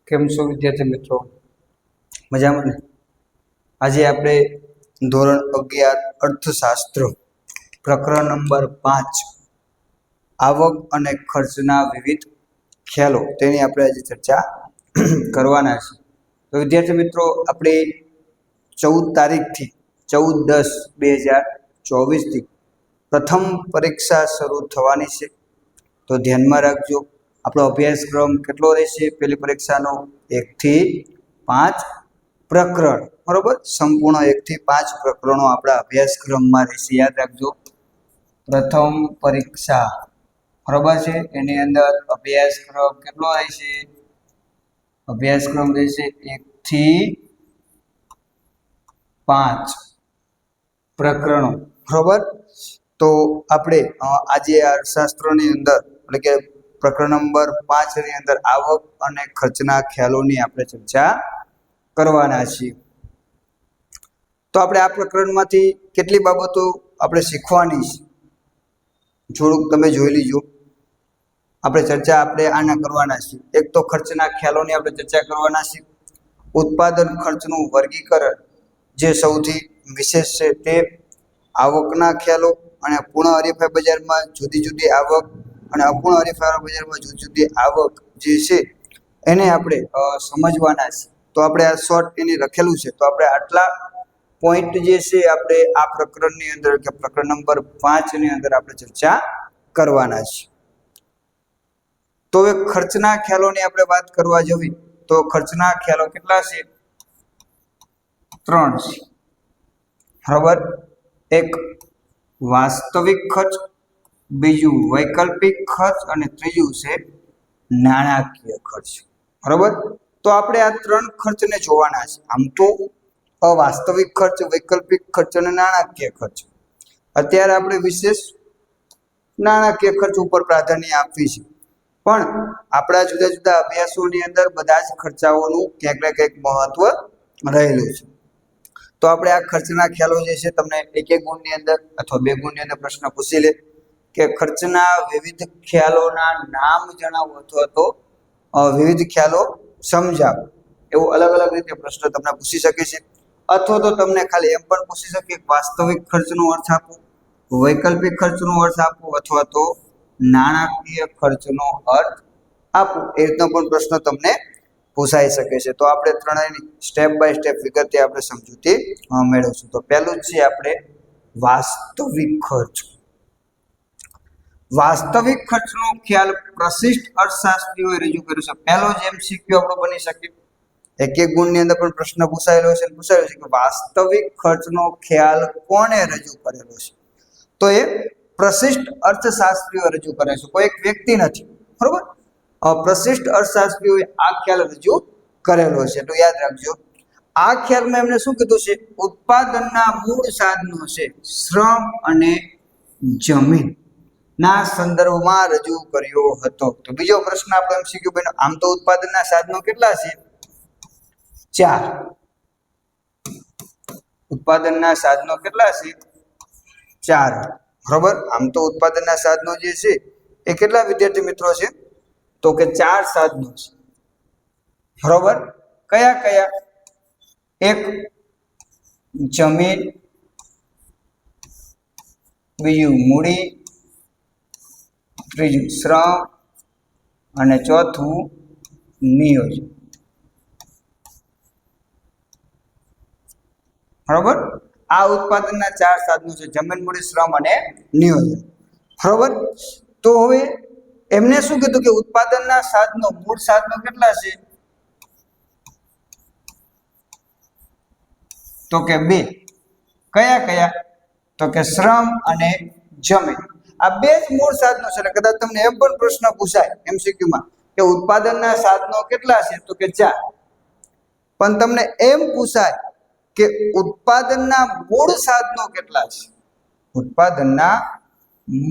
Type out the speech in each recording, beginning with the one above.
કેમ છો વિદ્યાર્થી મિત્રો? મજામાં ને? આજે આપણે ધોરણ 11 અર્થશાસ્ત્ર પ્રકરણ નંબર 5 આવક અને ખર્ચના વિવિધ ખ્યાલો તેની આપણે આજે ચર્ચા કરવાના છે. તો વિદ્યાર્થી મિત્રો, આપણે 14 તારીખથી 14/10/2024 પ્રથમ પરીક્ષા શરૂ થવાની છે. તો ધ્યાનમાં રાખજો, આપણો અભ્યાસક્રમ કેટલો રહેશે? પહેલી પરીક્ષાનો 1 થી 5 પ્રકરણ, બરોબર? સંપૂર્ણ 1 થી 5 પ્રકરણો આપણા અભ્યાસક્રમમાં રહેશે. યાદ રાખજો, પ્રથમ પરીક્ષા, બરોબર છે, એની અંદર અભ્યાસક્રમ કેટલો રહેશે? અભ્યાસક્રમ રહેશે 1 થી 5 પ્રકરણો, બરોબર? તો આપણે આજે અર્થશાસ્ત્રની અંદર એટલે કે પ્રકરણ નંબર 5 ની અંદર આવક અને ખર્ચના ખ્યાલોની આપણે ચર્ચા કરવાના છીએ. તો આપણે આ પ્રકરણમાંથી કેટલી બાબતો આપણે શીખવાની છે થોડુંક તમે જોઈ લીજો. આપણે ચર્ચા આના કરવાના છીએ. એક તો ખર્ચના ખ્યાલોની આપણે ચર્ચા કરવાના છીએ. ઉત્પાદન ખર્ચનું વર્ગીકરણ જે સૌથી વિશેષ છે તે, આવકના ખ્યાલો અને પૂર્ણ હરીફાઈ બજારમાં જુદી જુદી આવક અને અપૂર્ણ હરીફાઈ બજારમાં જુદી જુદી આવક જે છે એને આપણે સમજવાના છે. તો આપણે આ શોર્ટ એની લખેલું છે. તો આપણે આટલા પોઈન્ટ જે છે આપણે આ પ્રકરણની અંદર કે પ્રકરણ નંબર 5 ની અંદર આપણે ચર્ચા કરવાના છે. તો હવે ખર્ચના ખ્યાલોની આપણે વાત કરવા જવી તો ખર્ચના ખ્યાલો કેટલા છે? 3 છે, બરાબર? એક વાસ્તવિક ખર્ચ, બીજું વૈકલ્પિક ખર્ચ અને ત્રીજું છે નાણાકીય ખર્ચ, બરાબર? તો આપણે આ 3 ખર્ચને જોવાના છે. આમ તો અવાસ્તવિક ખર્ચ, વૈકલ્પિક ખર્ચ અને નાણાકીય ખર્ચ. અત્યારે આપણે વિશેષ નાણાકીય ખર્ચ ઉપર પ્રાધાન્ય આપવી છે, પણ આપણા જુદા જુદા અભ્યાસોની અંદર બધા જ ખર્ચાઓનું ક્યાંક ને ક્યાંક મહત્વ રહેલું છે. તો આપણે આ ખર્ચના ખ્યાલો જે છે તમને એક ગુણની અંદર અથવા 2 ગુણની અંદર પ્રશ્ન પૂછી લે કે ખર્ચના વિવિધ ખ્યાલોના નામ જણાવો અથવા તો વિવિધ ખ્યાલો સમજાવો. એવું અલગ અલગ રીતે પ્રશ્ન તમને પૂછી શકે છે. અથવા તો તમને ખાલી એમ પણ પૂછી શકે કે વાસ્તવિક ખર્ચનો અર્થ આપો, વૈકલ્પિક ખર્ચનો અર્થ આપો અથવા તો નાણાકીય ખર્ચનો અર્થ આપો. એ રીતનો પણ પ્રશ્ન તમને પૂછાઈ શકે છે. તો આપણે ત્રણેયની સ્ટેપ બાય સ્ટેપ વિગતે આપણે સમજૂતી મેળવશું. તો પહેલું જ છે આપણે વાસ્તવિક ખર્ચ. વાસ્તવિક ખર્ચનો ખ્યાલ પ્રશિષ્ટ અર્થશાસ્ત્રીઓએ રજૂ કર્યો છે. પહેલો જ MCQ આપણો બની શકે. એક ગુણની અંદર પણ પ્રશ્ન પૂછાયેલો છે કે વાસ્તવિક ખર્ચનો ખ્યાલ કોણે રજૂ કરેલો છે? તો એ પ્રશિષ્ટ અર્થશાસ્ત્રીઓ રજૂ કરે છે, કોઈ એક વ્યક્તિ નથી, બરોબર? પ્રશિષ્ટ અર્થશાસ્ત્રીઓએ આ ખ્યાલ રજૂ કરેલો છે. તો યાદ રાખજો, આ ખ્યાલમાં એમને શું કીધું છે? ઉત્પાદનના મૂળ સાધનો છે શ્રમ અને જમીન ના સંદર્ભમાં રજૂ કર્યો હતો. તો બીજો પ્રશ્ન આપણે MCQ બન્યો. આમ તો ઉત્પાદનના સાધનો કેટલા છે? 4. ઉત્પાદનના સાધનો કેટલા છે? 4, બરોબર? આમ તો ઉત્પાદનના સાધનો જે છે એ કેટલા વિદ્યાર્થી મિત્રો છે? તો કે 4 સાધનો છે, બરોબર? કયા કયા? એક જમીન, બીજું મૂડી, ત્રીજું શ્રમ અને ચોથું નિયોજન, બરોબર? આ ઉત્પાદનના 4 સાધનો છે: જમીન, મૂડી, શ્રમ અને નિયોજન, બરોબર? તો હવે એમને શું કીધું કે ઉત્પાદનના સાધનો, મૂળ સાધનો કેટલા છે? તો કે 2. કયા કયા? તો કે શ્રમ અને જમીન. આ 2 જ મૂળ સાધનો છે. કદાચ તમને એમ પણ પ્રશ્ન પૂછાય MCQ માં કે ઉત્પાદનના સાધનો કેટલા છે? તો કે 4. પણ તમને એમ પૂછાય કે ઉત્પાદનના મૂળ સાધનો કેટલા છે? ઉત્પાદનના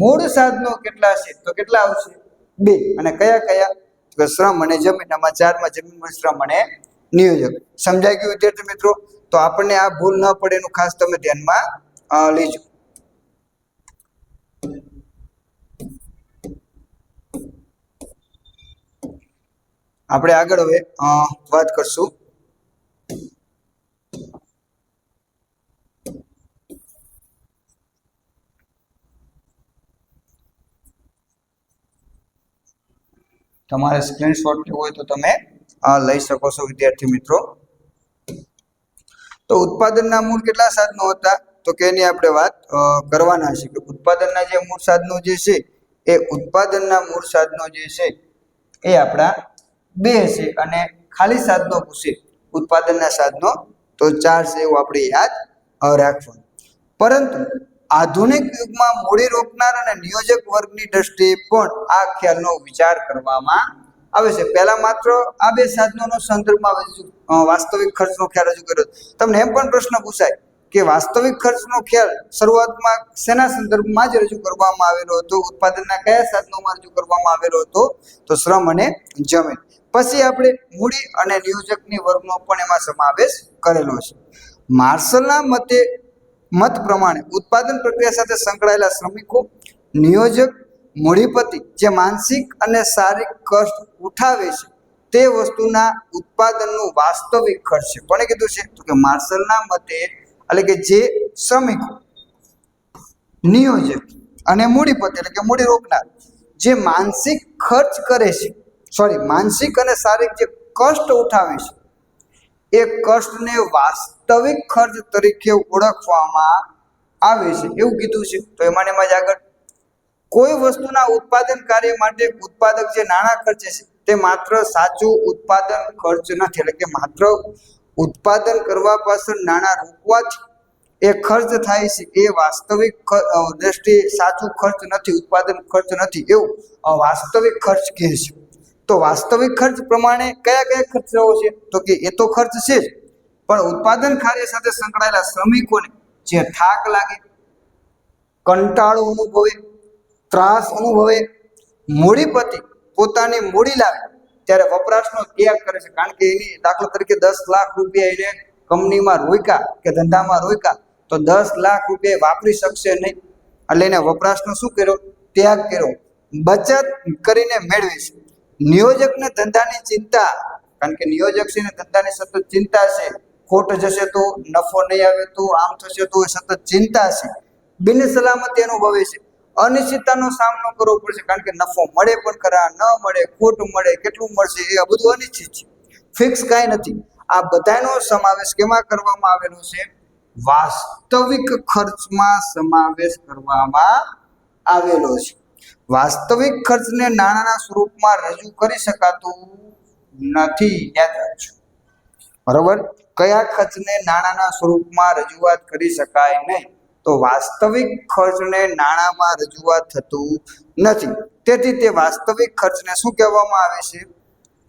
મૂળ સાધનો કેટલા છે? તો કેટલા આવશે? 2. અને કયા કયા? તો શ્રમ અને જમીન. આમાં 4 માં જમીન, મૂડી, શ્રમ અને નિયોજન. સમજાઈ ગયું વિદ્યાર્થી મિત્રો? તો આપણને આ ભૂલ ન પડે એનું ખાસ તમે ધ્યાનમાં લેજો. આપણે આગળ હવે વાત કરશું તમારે સ્ક્રીનશોટ લેવો હોય તો તમે લઈ શકો છો વિદ્યાર્થી મિત્રો. તો ઉત્પાદનના મૂળ કેટલા સાધનો હતા તો કે એની આપણે વાત કરવાના છે કે ઉત્પાદનના જે મૂળ સાધનો જે છે એ ઉત્પાદનના મૂળ સાધનો જે છે એ આપણા 2 છે અને ખાલી સાધનો પૂછે ઉત્પાદનના સાધનો તો 4 છે એવું આપણે યાદ રાખવાનું. પરંતુ આધુનિક યુગમાં મૂડી રોકનાર અને નિયોજક વર્ગની દ્રષ્ટિએ પણ આ ખ્યાલનો વિચાર કરવામાં આવે છે. પહેલા માત્ર આ 2 સાધનોનો સંદર્ભમાં વાસ્તવિક ખર્ચનો ખ્યાલ રજૂ કર્યો. તમને એમ પણ પ્રશ્ન પૂછાય કે વાસ્તવિક ખર્ચનો ખ્યાલ શરૂઆતમાં શેના સંદર્ભમાં જ રજૂ કરવામાં આવેલો હતો? ઉત્પાદનના કયા સાધનોમાં રજૂ કરવામાં આવેલો હતો? તો શ્રમ અને જમીન. પછી આપણે મૂડી અને નિયોજકની વર્ગનો પણ એમાં સમાવેશ કરેલો છે. માર્શલના મત પ્રમાણે ઉત્પાદન પ્રક્રિયા સાથે સંકળાયેલા શ્રમિકો, નિયોજક, મૂડીપતિ જે માનસિક અને શારીરિક કષ્ટ ઉઠાવે છે તે વસ્તુના ઉત્પાદનનું વાસ્તવિક ખર્ચ છે. કોણે કીધું છે? તો કે માર્શલના મતે એટલે કે જે શ્રમિકો, નિયોજક અને મૂડીપતિ એટલે કે મૂડી રોકનાર જે માનસિક ખર્ચ કરે છે માનસિક અને શારીરિક જે કષ્ટ ઉઠાવે છે એ કષ્ટને વાસ્તવિક ખર્ચ તરીકે ઓળખવામાં આવે છે એવું કીધું છે. તો એમાં જ આગળ કોઈ વસ્તુના ઉત્પાદન કાર્ય માટે ઉત્પાદક જે નાણાં ખર્ચે છે તે માત્ર સાચું ઉત્પાદન ખર્ચ નથી. એટલે કે માત્ર ઉત્પાદન કરવા પાછળ નાણાં રોકવાથી એ ખર્ચ થાય છે એ વાસ્તવિક દ્રષ્ટિએ સાચું ખર્ચ નથી, ઉત્પાદન ખર્ચ નથી એવું વાસ્તવિક ખર્ચ કહે છે. તો વાસ્તવિક ખર્ચ પ્રમાણે કયા ખર્ચાઓ છે? તો કે એ તો ખર્ચ છે જ, પણ ઉત્પાદન કાર્ય સાથે સંકળાયેલા શ્રમિકોને જે થાક લાગે, કંટાળો અનુભવે, ત્રાસ અનુભવે, મૂડીપતિ પોતાની મૂડી લાવે ત્યારે વપરાશનો ત્યાગ કરે છે. કારણ કે એની દાખલા તરીકે 10 લાખ રૂપિયા એને કંપનીમાં રોક્યા કે ધંધામાં રોક્યા તો 10 લાખ રૂપિયા વાપરી શકશે નહીં, એટલે એને વપરાશનો શું કર્યો? ત્યાગ કર્યો. બચત કરીને મેળવે છે. નિયોજકને ધંધાની ચિંતા, કારણ કે નિયોજક છે ને ધંધાની સતત ચિંતા છે, ખોટ જશે તો, નફો નહીં આવે તો, આમ થશે તો, સતત ચિંતા છે. બિન સલામતી અનુભવે છે, અનિશ્ચિતતાનો સામનો કરવો પડશે. કારણ કે નફો મળે પણ ખરા, ન મળે, ખોટ મળે, કેટલું મળશે એ બધું અનિશ્ચિત છે, ફિક્સ કાંઈ નથી. આ બધાનો સમાવેશ કેમાં કરવામાં આવેલો છે? વાસ્તવિક ખર્ચમાં સમાવેશ કરવામાં આવેલો છે. વાસ્તવિક ખર્ચને નાણાંના સ્વરૂપમાં રજૂ કરી શકાતું નથી, યાદ રાખજો. બરોબર? કયા ખર્ચને નાણાંના સ્વરૂપમાં રજૂઆત કરી શકાય નહીં? તો વાસ્તવિક ખર્ચને નાણાંમાં રજૂઆત થતું નથી. તેથી તે વાસ્તવિક ખર્ચને શું કહેવામાં આવે છે?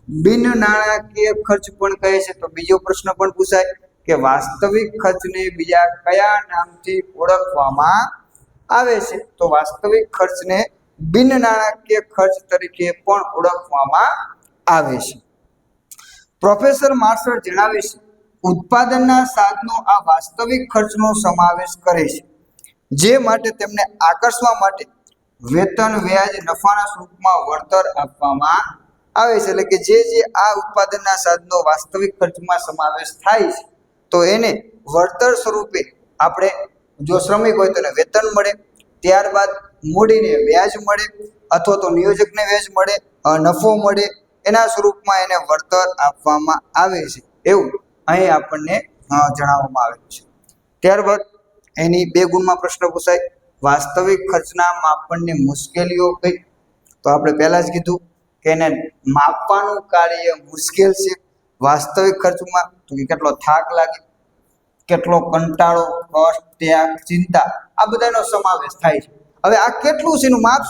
બિન નાણાકીય ખર્ચ પણ કહે છે. તો બીજો પ્રશ્ન પણ પૂછાય કે વાસ્તવિક ખર્ચને બીજા કયા નામથી ઓળખવામાં આવે છે? તો વાસ્તવિક ખર્ચને બિન નાણાકીય ખર્ચ તરીકે પણ ઓળખવામાં આવે છે. પ્રોફેસર માર્શલ જણાવે છે ઉત્પાદનના સાધનો આ વાસ્તવિક ખર્ચનો સમાવેશ કરે છે, જે માટે તેમને આકર્ષવા માટે વેતન, વ્યાજ, નફાના સ્વરૂપમાં વળતર આપવામાં આવે છે. એટલે કે જે આ ઉત્પાદનના સાધનો વાસ્તવિક ખર્ચમાં સમાવેશ થાય છે તો એને વળતર સ્વરૂપે આપણે જો શ્રમિક હોય તો એને વેતન મળે, ત્યારબાદ મૂડીને વ્યાજ મળે અથવા તો નિયોજકને વ્યાજ મળે, નફો મળે, એના સ્વરૂપમાં એને વળતર આપવામાં આવે છે એવું અહીં આપણને જણાવવામાં આવેલું છે. ત્યારબાદ એની 2 ગુણમાં પ્રશ્ન પૂછાય વાસ્તવિક ખર્ચના માપનની મુશ્કેલીઓ કઈ? તો આપણે પહેલા જ કીધું કે એને માપવાનું કાર્ય મુશ્કેલ છે. વાસ્તવિક ખર્ચમાં તો કે કેટલો થાક લાગે, કેટલો કંટાળો, કષ્ટ, ત્યાગ, ચિંતા આ બધાનો સમાવેશ થાય છે. હવે આ કેટલું છે એનું માપ?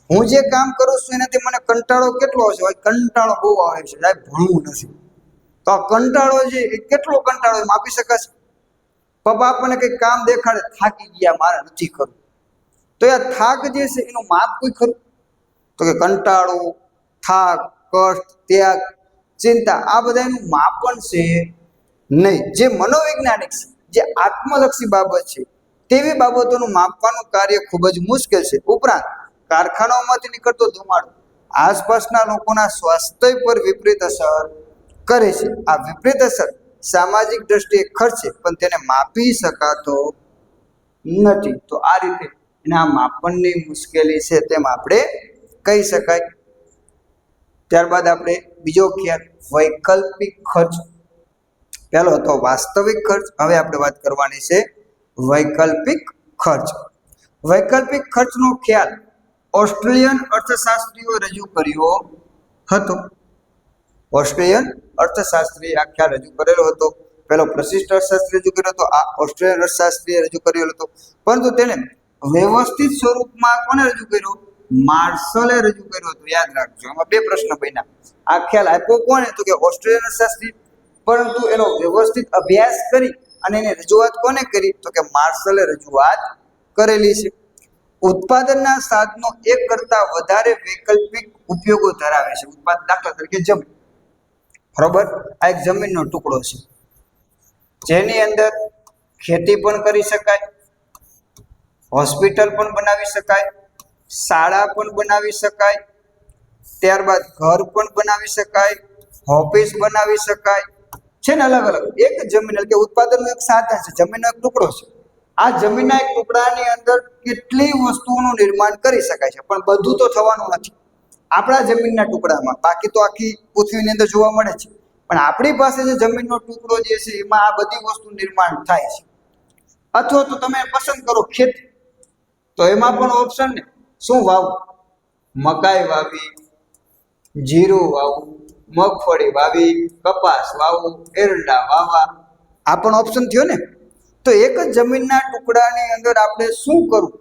હું જે કામ કરું છું એનાથી મને કંટાળો કેટલો છે? કંટાળો બહુ આવે છે સાહેબ, ભણવું નથી. તો આ કંટાળો છે એ કેટલો કંટાળો માપી શકાશે? પપ્પા આપણને કંઈક કામ દેખાડે, થાકી ગયા, મારે નથી કરવું, તો આ થાક જે છે એનું માપ કોઈ ખરું? તો કે કંટાળો, થાક, કષ્ટ, ત્યાગ, ચિંતા આ બધાનું માપન છે નહીં. જે મનોવૈજ્ઞાનિક છે, જે આત્મલક્ષી બાબત છે તેવી બાબતોનું માપવાનું કાર્ય ખૂબ જ મુશ્કેલ છે. ઉપરાંત કારખાનાઓમાંથી નીકળતો ધુમાડો, આસપાસના લોકોના સ્વાસ્થ્ય પર વિપરીત અસર કરે છે. આ વિપરીત અસર સામાજિક દ્રષ્ટિએ ખર્ચ છે, પણ તેને માપી શકાતો નથી. તો આ રીતે એના માપનની મુશ્કેલી છે તેમ આપણે કહી શકાય. ત્યારબાદ આપણે બીજો ખ્યાલ વૈકલ્પિક ખર્ચ. પહેલો હતો વાસ્તવિક ખર્ચ, હવે આપણે વાત કરવાની છે વૈકલ્પિક ખર્ચ. વૈકલ્પિક ખર્ચનો ખ્યાલ ઓસ્ટ્રેલિયન અર્થશાસ્ત્રીઓ રજૂ કર્યો હતો. ઓસ્ટ્રેલિયન અર્થશાસ્ત્રીએ આ ખ્યાલ રજૂ કરેલો હતો. પહેલો પ્રશિષ્ટ અર્થશાસ્ત્રી રજૂ કર્યો હતો, આ ઓસ્ટ્રેલિયન અર્થશાસ્ત્રીએ રજૂ કરેલો હતો. પરંતુ તેને વ્યવસ્થિત સ્વરૂપમાં કોને રજૂ કર્યો? માર્શલે રજૂ કર્યો હતો. યાદ રાખજો, આમાં બે પ્રશ્ન બન્યા. આ ખ્યાલ આપ્યો કોને? તો કે ઓસ્ટ્રેલિયન અર્થશાસ્ત્રી. પરંતુ એનો વ્યવસ્થિત અભ્યાસ કરી અને એની રજૂઆત કોને કરી? તો કે માર્શલે રજૂઆત કરેલી છે. ઉત્પાદનના સાધનો એક કરતા વધારે વૈકલ્પિક ઉપયોગો ધરાવે છે. ઉત્પાદન, દાખલા તરીકે જમીન, બરોબર? આ એક જમીનનો ટુકડો છે જેની અંદર ખેતી પણ કરી શકાય, હોસ્પિટલ પણ બનાવી શકાય, શાળા પણ બનાવી શકાય, ત્યારબાદ ઘર પણ બનાવી શકાય, ઓફિસ બનાવી શકાય છે ને. અલગ અલગ એક જમીન એટલે કે ઉત્પાદનનું એક સાધન છે, જમીનનો એક ટુકડો છે. આ જમીનના એક ટુકડાની અંદર કેટલી વસ્તુઓનું નિર્માણ કરી શકાય છે, પણ બધું તો થવાનું નથી આપણા જમીનના ટુકડામાં. બાકી તો આખી પૃથ્વીની અંદર જોવા મળે છે, પણ આપણી પાસે જે જમીનનો ટુકડો જે છે એમાં આ બધી વસ્તુ નિર્માણ થાય છે. અથવા તો તમે પસંદ કરો ખેતી, તો એમાં પણ ઓપ્શન ને શું વાવવું? મકાઈ વાવી, જીરું વાવવું, મગફળી વાવી, કપાસ વાવવું, એરંડા વાવવા, આ પણ ઓપ્શન થયો ને. તો એક જ જમીનના ટુકડાની અંદર આપણે શું કરવું?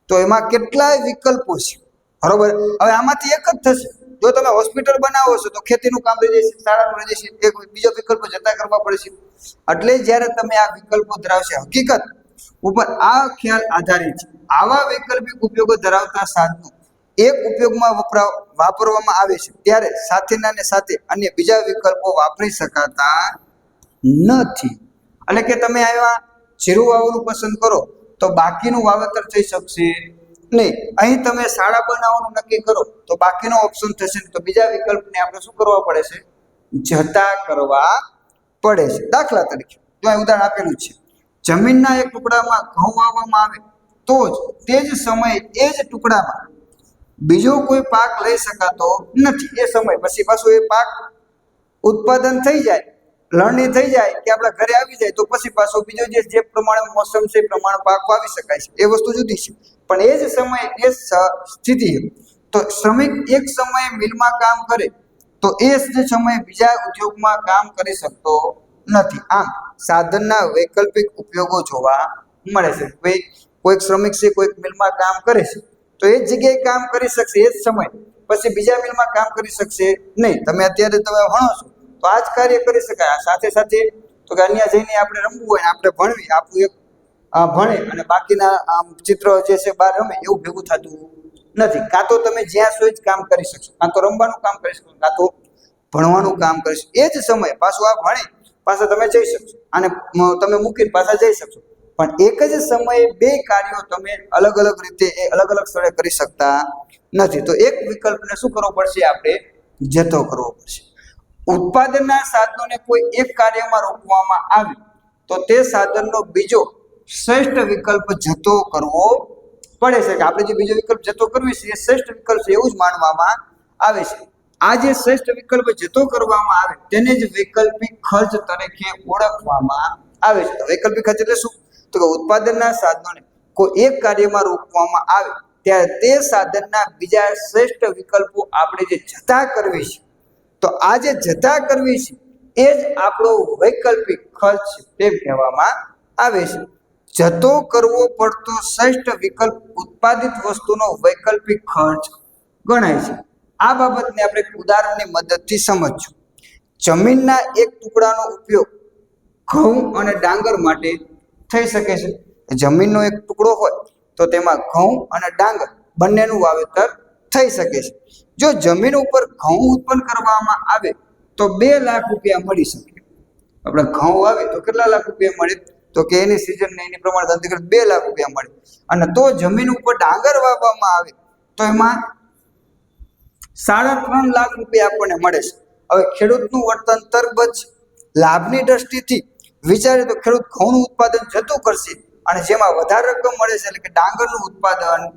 તો એમાં કેટલાય વિકલ્પો છે, બરોબર? હવે આમાંથી એક જ થશે. જો તમે હોસ્પિટલ બનાવો છો તો ખેતીનું કામ રહી જશે, શાળાનું રહી જશે, એક બીજો વિકલ્પો જતા કરવા પડશે. એટલે જ્યારે તમે આ વિકલ્પો ધરાવશે, હકીકત ઉપર આ ખ્યાલ આધારિત છે. આવા વૈકલ્પિક ઉપયોગો ધરાવતા સાધનો એક ઉપયોગમાં વાપરવામાં આવે છે ત્યારે સાથેના ને સાથે અન્ય બીજા વિકલ્પો વાપરી શકાતા નથી. એટલે કે તમે આવ્યા જીરું વાવવાનું પસંદ કરો તો બાકીનું વાવેતર થઈ શકશે નહીં. અહીં તમે શાળા બનાવવાનું નક્કી કરો તો બાકીનો ઓપ્શન થશે ને. તો બીજા વિકલ્પને આપણે શું કરવા પડે છે? જતા કરવા પડે છે. દાખલા તરીકે જો અહીં ઉદાહરણ આપેલું છે, જમીનના એક ટુકડામાં ઘઉં વાવવામાં આવે તો જ તે જ સમયે એ જ ટુકડામાં બીજો કોઈ પાક લઈ શકાતો નથી. એ સમય પછી પાછું એ પાક ઉત્પાદન થઈ જાય, લણણી થઈ જાય કે આપણા ઘરે આવી જાય તો પછી પાછો બીજો જે પ્રમાણે મોસમ છે એ પ્રમાણે પાક વાવી શકાય છે. એ વસ્તુ જુદી છે. પણ એ જ સમયે એ સ્થિતિ, તો શ્રમિક એક સમયે મિલમાં કામ કરે તો એ જ સમયે બીજા ઉદ્યોગમાં કામ કરી શકતો નથી. આમ સાધનના વૈકલ્પિક ઉપયોગો જોવા મળે છે. ભાઈ કોઈક શ્રમિક છે, કોઈક મિલમાં કામ કરે છે તો એ જ જગ્યાએ કામ કરી શકશે એ જ સમય, પછી બીજા મિલમાં કામ કરી શકશે નહીં. તમે અત્યારે તમે ભણો છો તો આ જ કાર્ય કરી શકાય. સાથે સાથે તો કે અન્ય જઈને આપણે રમવું હોય ને આપણે ભણવી, આપણું એક ભણે અને બાકીના ચિત્ર જે છે બહાર રમે, એવું ભેગું થતું નથી. કાં તો તમે જ્યાં છો જ કામ કરી શકશો, કાં તો રમવાનું કામ કરી શકશો, કાં તો ભણવાનું કામ કરી શકશો. એ જ સમયે પાછું આ ભણે પાછા તમે જઈ શકશો અને તમે મૂકીને પાછા જઈ શકશો. પણ એક જ સમયે બે કાર્યો તમે અલગ અલગ રીતે અલગ અલગ સ્થળે કરી શકતા નથી. તો એક વિકલ્પને શું કરવો પડશે? આપણે જતો કરવો પડશે. ઉત્પાદનના સાધનોને કોઈ એક કાર્યમાં રોકવામાં આવે તો તે સાધનનો બીજો શ્રેષ્ઠ વિકલ્પ જતો કરવો પડે છે. કે આપણે જે બીજો વિકલ્પ જતો કરવી છે એ શ્રેષ્ઠ વિકલ્પ છે એવું જ માનવામાં આવે છે. આ જે શ્રેષ્ઠ વિકલ્પ જતો કરવામાં આવે તેને જ વૈકલ્પિક ખર્ચ તરીકે ઓળખવામાં આવે છે. વૈકલ્પિક ખર્ચ એટલે શું? તો કે ઉત્પાદનના સાધનોને કોઈ એક કાર્યમાં રોકવામાં આવે ત્યારે તે સાધનના બીજા શ્રેષ્ઠ વિકલ્પો આપણે જે જતા કરવી છે, તો આ જે જતા કરવી છે એ જ આપણો વૈકલ્પિક ખર્ચ છે તેમ કહેવામાં આવે છે. જતો કરવો પડતો શ્રેષ્ઠ વિકલ્પ ઉત્પાદિત વસ્તુનો વૈકલ્પિક ખર્ચ ગણાય છે. આ બાબતને આપણે ઉદાહરણની મદદથી સમજશું. જમીનના એક ટુકડાનો ઉપયોગ ઘઉં અને ડાંગર માટે થઈ શકે છે. જમીનનો એક ટુકડો હોય તો તેમાં ઘઉં અને ડાંગર બંનેનું વાવેતર થઈ શકે છે. જો જમીન ઉપર ઘઉં ઉત્પન્ન કરવામાં આવે તો 2 લાખ રૂપિયા મળી શકે. આપણે ઘઉં વાવીએ તો કેટલા લાખ રૂપિયા મળે? તો કે એની સિઝનને એની પ્રમાણે ગણતરી 2 લાખ રૂપિયા મળે. અને તો જમીન ઉપર ડાંગર વાવવામાં આવે તો એમાં 3.5 લાખ રૂપિયા આપણને મળે છે. હવે ખેડૂતનું વર્તન તરબજ લાભની દ્રષ્ટિથી વિચારીએ તો ખેડૂત ઘઉંનું ઉત્પાદન જતું કરશે અને જેમાં વધારે રકમ મળે છે એટલે કે ડાંગરનું ઉત્પાદન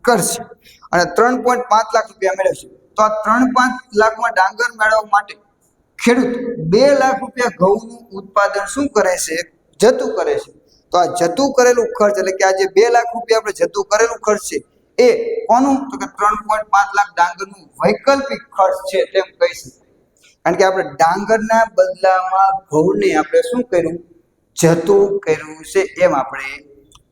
કરશે અને 3.5 લાખ રૂપિયા મેળવશે. તો આ 3-5 લાખમાં ડાંગર મેળવવા માટે ખેડૂત 2 લાખ રૂપિયા ઘઉંનું ઉત્પાદન શું કરે છે? જતું કરે છે. તો આ જતું કરેલું ખર્ચ એટલે કે આ જે 2 લાખ રૂપિયા આપણે જતું કરેલું ખર્ચ છે એ કોનું? તો કે 3.5 લાખ ડાંગરનું વૈકલ્પિક ખર્ચ છે તેમ કહી શકાય. કારણ કે આપણે ડાંગરના બદલામાં ઘઉંને આપણે શું કર્યું? જતું કર્યું છે એમ આપણે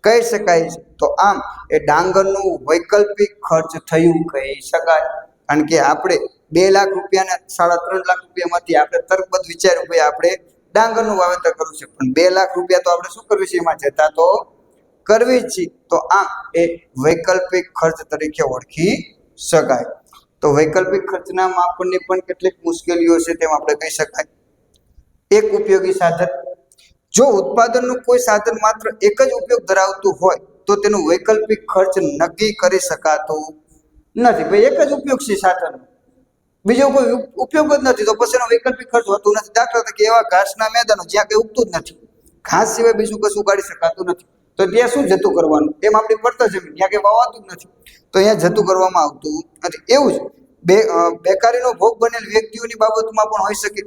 કહી શકાય છે. તો આમ એ ડાંગરનું વૈકલ્પિક ખર્ચ થયું કહી શકાય. કારણ કે આપણે 2 લાખ રૂપિયાને 3.5 લાખ રૂપિયામાંથી આપણે તરબત વિચાર્યું ભાઈ આપણે ડાંગરનું વાવેતર કરવું છે, પણ 2 લાખ રૂપિયા તો આપણે શું કરવું છે? એમાં જતા તો કરવી જ છે. તો આમ એ વૈકલ્પિક ખર્ચ તરીકે ઓળખી શકાય. તો વૈકલ્પિક ખર્ચના માપનની પણ કેટલીક મુશ્કેલીઓ છે તેમ આપણે કહી શકાય. એક ઉપયોગી સાધન, જો ઉત્પાદનનું કોઈ સાધન માત્ર એક જ ઉપયોગ ધરાવતું હોય તો તેનું વૈકલ્પિક ખર્ચ નક્કી કરી શકાતું નથી. ભાઈ એક જ ઉપયોગ છે સાધનનો, બીજો કોઈ ઉપયોગ જ નથી, તો પછી એનો વૈકલ્પિક ખર્ચ હોતું નથી. દાખલા તરીકે એવા ઘાસના મેદાનો જ્યાં કંઈ ઉગતું જ નથી, ઘાસ સિવાય બીજું કશું ઉગાડી શકાતું નથી, તો ત્યાં શું જતું કરવાનું? એમ આપણી પડતર જમીન જ્યાં કંઈ વાવાતું જ નથી, તો અહીંયા જતું કરવામાં આવતું નથી. એવું જ બેકારીનો ભોગ બનેલ વ્યક્તિઓની બાબતમાં પણ હોઈ શકે.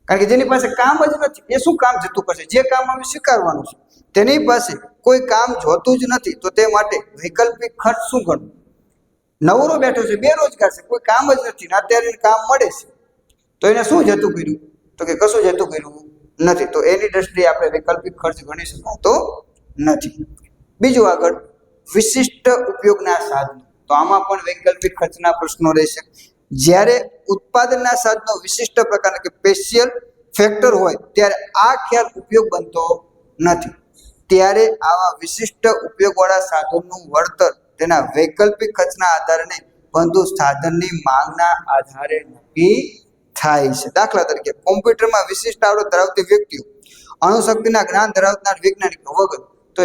કારણ કે જેની પાસે કામ જ નથી એ શું કામ જતું કરશે? જે કામ અમે સ્વીકારવાનું છે. તેની પાસે કોઈ કામ જોતું જ નથી, તો તે માટે વૈકલ્પિક ખર્ચ શું ગણવું? નવરો બેઠો છે, બેરોજગાર છે, કોઈ કામ જ નથી, અત્યારે કામ મળે છે, તો એને શું જતું કર્યું? તો કે કશું જતું કર્યું નથી. તો એની દ્રષ્ટિએ આપણે વૈકલ્પિક ખર્ચ ગણી શકાતો નથી. બીજું આગળ વિશિષ્ટ ઉપયોગના સાધનો. તો આમાં પણ વૈકલ્પિક ખર્ચના પ્રશ્નો રહેશે. જ્યારે ઉત્પાદનના સાધનો વિશિષ્ટ પ્રકારના કે સ્પેશિયલ ફેક્ટર હોય ત્યારે આ ખ્યાલ ઉપયોગ બનતો નથી. ત્યારે આવા વિશિષ્ટ ઉપયોગવાળા સાધનનું વળતર તેના વૈકલ્પિક ખર્ચના આધારે નહીં, પરંતુ સાધનની માંગના આધારે નક્કી થાય છે. દાખલા તરીકે કોમ્પ્યુટરમાં વિશિષ્ટ આવડત ધરાવતી વ્યક્તિઓ, અણુશક્તિના જ્ઞાન ધરાવનાર વૈજ્ઞાનિકો વગર, તો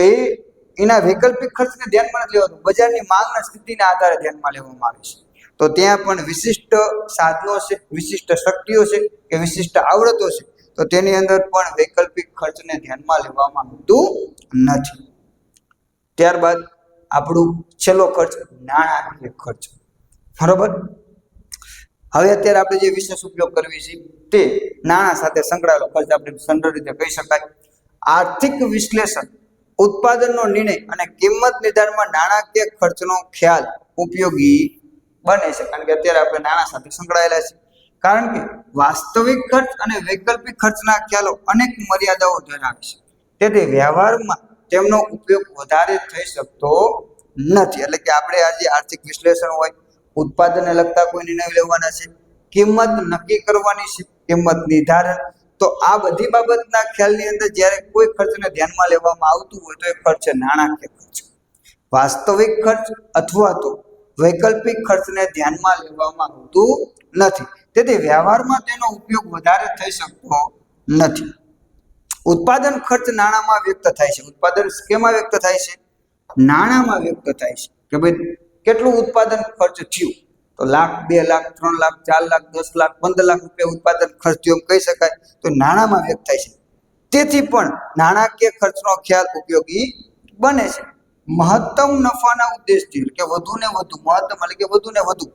એના વૈકલ્પિક ખર્ચને ધ્યાનમાં નથી લેવાતું, બજારની માંગના સ્થિતિના આધારે ધ્યાનમાં લેવામાં આવે છે. તો ત્યાં પણ વિશિષ્ટ સાધનો છે, વિશિષ્ટ શક્તિઓ છે કે વિશિષ્ટ આવડતો છે, તો તેની અંદર પણ વૈકલ્પિક ખર્ચને ધ્યાનમાં લેવામાં આવતું નથી. ત્યારબાદ આપણું છેલ્લો ખર્ચ નાણાકીય ખર્ચ. બરોબર. હવે અત્યારે આપણે જે વિશેષ ઉપયોગ કરવી છે તે નાણાં સાથે સંકળાયેલો ખર્ચ આપણે સરળ રીતે કહી શકાય. આર્થિક વિશ્લેષણ, ઉત્પાદનનો નિર્ણય અને કિંમત નિર્ધારણમાં નાણાકીય ખર્ચનો ખ્યાલ ઉપયોગી બને છે. કારણ કે અત્યારે આપણે નાણાં સાથે સંકળાયેલા છે. કારણ કે વાસ્તવિક ખર્ચ અને વૈકલ્પિક ખર્ચના ખ્યાલો અનેક મર્યાદાઓ ધરાવે છે, તેથી વ્યવહારમાં તેમનો ઉપયોગ વધારે થઈ શકતો નથી. એટલે કે આપણે આજે આર્થિક વિશ્લેષણ હોય, ઉત્પાદનને લગતા કોઈ નિર્ણય લેવાના છે, કિંમત નક્કી કરવાની છે, કિંમત નિર્ધારણ, તો આ બધી બાબતના ખ્યાલની અંદર જ્યારે કોઈ ખર્ચને ધ્યાનમાં લેવામાં આવતું હોય તો એ ખર્ચ છે નાણાકીય ખર્ચ. વાસ્તવિક ખર્ચ અથવા તો વૈકલ્પિક ખર્ચને ધ્યાનમાં લેવામાં આવતું નથી, તેથી વ્યવહારમાં તેનો ઉપયોગ વધારે થઈ શકતો નથી. ઉત્પાદન ખર્ચ નાણાંમાં વ્યક્ત થાય છે. ઉત્પાદન કેમાં વ્યક્ત થાય છે? નાણાંમાં વ્યક્ત થાય છે. કે ભાઈ કેટલું ઉત્પાદન ખર્ચ થયું? તો લાખ, 2 લાખ, 3 લાખ, 4 લાખ, 10 લાખ, 15 લાખ રૂપિયા ઉત્પાદન ખર્ચ થયો એમ કહી શકાય. તો નાણાંમાં વ્યક્ત થાય છે. તેથી પણ નાણાકીય ખર્ચનો ખ્યાલ ઉપયોગી બને છે. મહત્તમ નફાના ઉદ્દેશથી કે વધુ ને વધુ, મહત્તમ એટલે કે વધુ ને વધુ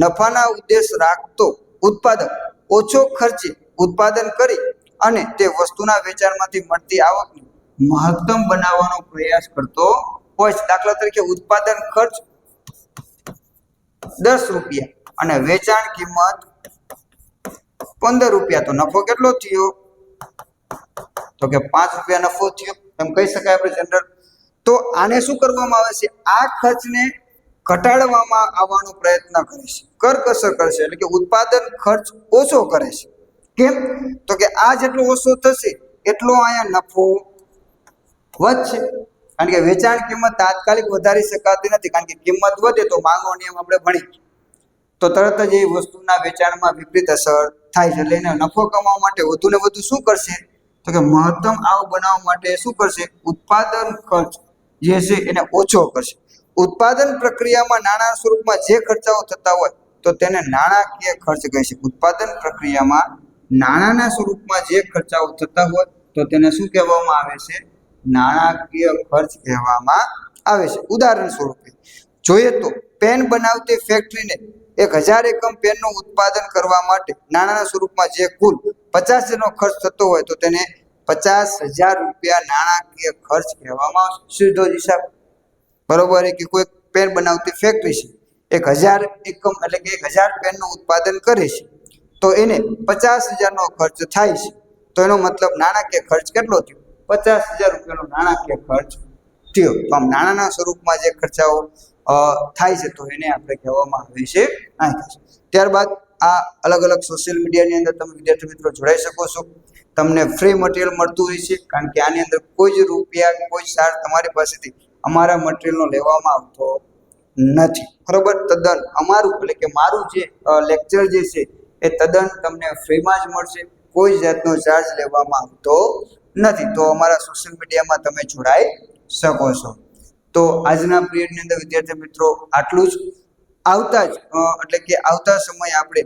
નફાના ઉદ્દેશ રાખતો ઉત્પાદક ઓછો ખર્ચે ઉત્પાદન કરી અને તે વસ્તુના વેચાણમાંથી મળતી આવકને મહત્તમ બનાવવાનો પ્રયાસ કરતો હોય છે. દાખલા તરીકે ઉત્પાદન ખર્ચ 10 રૂપિયા અને વેચાણ કિંમત 15 રૂપિયા, તો નફો કેટલો થયો? તો કે 5 રૂપિયા નફો થયો એમ કહી શકાય આપણે જનરલ. તો આને શું કરવામાં આવે છે? આ ખર્ચને ઘટાડવામાં આવવાનો પ્રયત્ન કરે છે, કરકસર કરે છે, એટલે કે ઉત્પાદન ખર્ચ ઓછો કરે છે. કેમ? તો કે આ જેટલો ઓછો થશે એટલો અહીંયા નફો વધશે. કારણ કે વેચાણ કિંમત તાત્કાલિક વધારી શકાતી નથી, કારણ કે કિંમત વધે તો માંગનો નિયમ આપણે ભણી તો તરત જ એ વસ્તુના વેચાણમાં વિપરીત અસર થાય છે. એટલે એને નફો કમાવા માટે વધુ ને વધુ શું કરશે? તો કે મહત્તમ આવક બનાવવા માટે શું કરશે? ઉત્પાદન ખર્ચ જે છે એને ઓછો કરશે. ઉત્પાદન પ્રક્રિયામાં નાણાં સ્વરૂપમાં જે ખર્ચાઓ થતા હોય તો તો તેને નાણાકીય ખર્ચ કહે છે. ઉત્પાદન પ્રક્રિયામાં નાણાંના સ્વરૂપમાં જે ખર્ચાઓ થતા હોય તો તેને શું કહેવામાં આવે છે? નાણાકીય ખર્ચ કહેવામાં આવે છે. ઉદાહરણ સ્વરૂપે જોઈએ તો પેન બનાવતી ફેક્ટરીને 1000 એકમ પેનનું ઉત્પાદન કરવા માટે નાણાંના સ્વરૂપમાં જે કુલ 50 નો ખર્ચ થતો હોય તો તેને 50,000 રૂપિયા નાણાકીય ખર્ચ કહેવામાં આવે. સીધો જ હિસાબ, બરોબર કે કોઈ પેન બનાવતી ફેક્ટરી છે, 1000 એકમ એટલે કે 1000 પેનનું ઉત્પાદન કરે છે તો એને 50,000 નો ખર્ચ થાય છે, તો એનો મતલબ નાણાકીય ખર્ચ કેટલો થયો? 50,000 રૂપિયાનો નાણાકીય ખર્ચ થયો. તો આમ નાણાંના સ્વરૂપમાં જે ખર્ચાઓ થાય છે તો એને આપણે કહેવામાં આવે છે નાણાકીય. ત્યારબાદ આ અલગ અલગ સોશિયલ મીડિયાની અંદર તમે વિદ્યાર્થી મિત્રો જોડાઈ શકો છો. તમને ફ્રી મટીરિયલ મળતું હોય છે, કારણ કે આની અંદર કોઈ જ રૂપિયા કોઈ ચાર્જ તમારી પાસેથી અમારા મટીરિયલનો લેવામાં આવતો નથી, બરોબર. તદ્દન અમારું એટલે કે મારું જે લેક્ચર જે છે એ તદ્દન તમને ફ્રીમાં જ મળશે, કોઈ જાતનો ચાર્જ લેવામાં આવતો નથી. તો અમારા સોશિયલ મીડિયામાં તમે જોડાઈ શકો છો. તો આજના પીરિયડની અંદર વિદ્યાર્થી મિત્રો આટલું જ. આવતા સમયે આપણે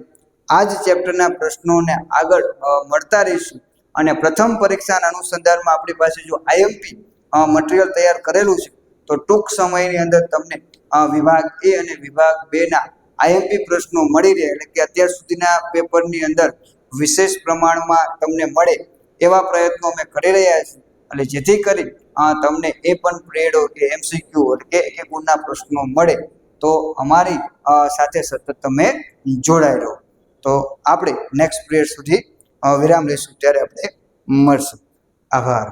આ જ ચેપ્ટરના પ્રશ્નોને આગળ મળતા રહીશું. અને પ્રથમ પરીક્ષાના અનુસંધાનમાં આપણી પાસે જો આઈએમપી મટીરિયલ તૈયાર કરેલું છે તો ટૂંક સમયની અંદર તમને વિભાગ એ અને વિભાગ 2 ના આઈએમપી પ્રશ્નો મળી રહે, એટલે કે અત્યાર સુધીના પેપરની અંદર વિશેષ પ્રમાણમાં તમને મળે એવા પ્રયત્નો અમે કરી રહ્યા છીએ. એટલે જેથી કરી તમને એ પણ પીરિયડો કે એમસીક્યુ એટલે કે એક ગુણના પ્રશ્નો મળે તો અમારી સાથે સતત તમે જોડાઈ રહો. તો આપણે નેક્સ્ટ પીરિયડ સુધી વિરામ લઈશું, ત્યારે આપણે મળશું. આભાર.